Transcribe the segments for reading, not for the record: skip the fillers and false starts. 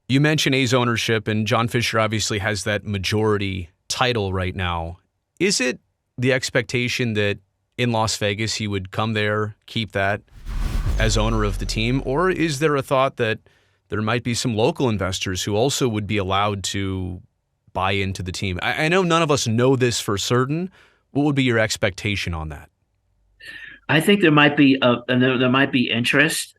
You mentioned A's ownership, and John Fisher obviously has that majority title right now. Is it the expectation that in Las Vegas he would come there, keep that as owner of the team, or is there a thought that there might be some local investors who also would be allowed to buy into the team? I know none of us know this for certain. What would be your expectation on that? I think there might be there might be interest.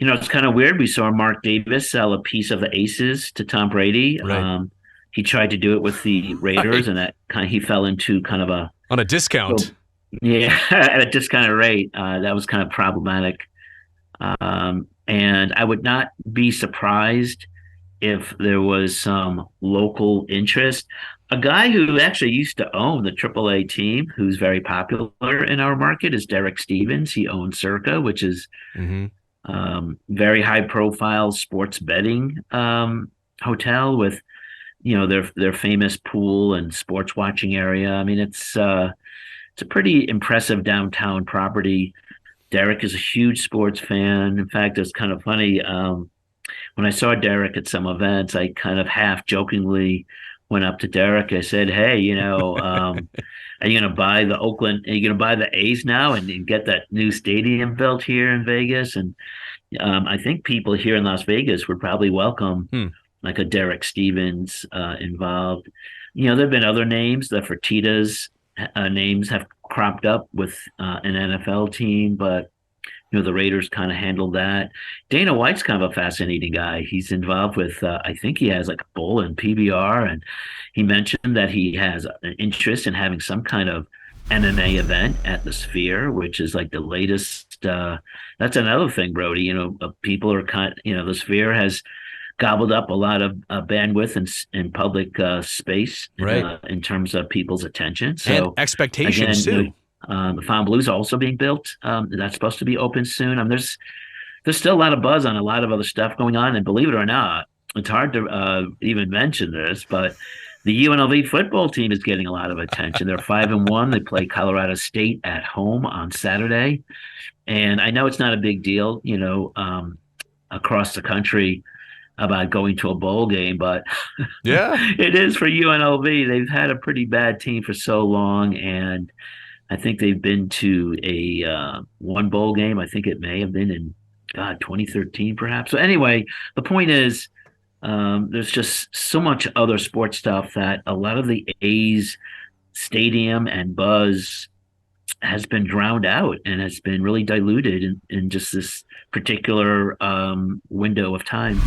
It's kind of weird. We saw Mark Davis sell a piece of the Aces to Tom Brady. Right. He tried to do it with the Raiders, Right. and that kind of he fell into kind of a On a discount. yeah at a discounted rate. That was kind of problematic. And I would not be surprised if there was some local interest. A guy who actually used to own the AAA team, who's very popular in our market, is Derek Stevens. He owns Circa, which is Mm-hmm. very high profile sports betting hotel with their famous pool and sports watching area. I mean, it's a pretty impressive downtown property. Derek is a huge sports fan. In fact, it's kind of funny. When I saw Derek at some events, I kind of half jokingly went up to Derek. I said, "Hey, are you going to buy the Oakland? Are you going to buy the A's now and get that new stadium built here in Vegas?" And I think people here in Las Vegas would probably welcome Hmm. like a Derek Stevens involved. There've been other names. The Fertitas names have cropped up with an NFL team, but the Raiders kind of handled that. Dana White's kind of a fascinating guy. He's involved with, I think he has like a bull and PBR, and he mentioned that he has an interest in having some kind of MMA event at the Sphere, which is like the latest. That's another thing, Brody. People are the Sphere has gobbled up a lot of bandwidth and public space Right. in terms of people's attention. And So expectations again, too. the Fontainebleau is also being built. That's supposed to be open soon. There's still a lot of buzz on a lot of other stuff going on, and believe it or not, it's hard to even mention this, but the UNLV football team is getting a lot of attention. They're 5-1. They play Colorado State at home on Saturday, and I know it's not a big deal, across the country about going to a bowl game, but Yeah. it is for UNLV. They've had a pretty bad team for so long, and I think they've been to a one bowl game. I think it may have been in 2013, perhaps. So anyway, the point is, there's just so much other sports stuff that a lot of the A's stadium and buzz has been drowned out and has been really diluted in just this particular window of time.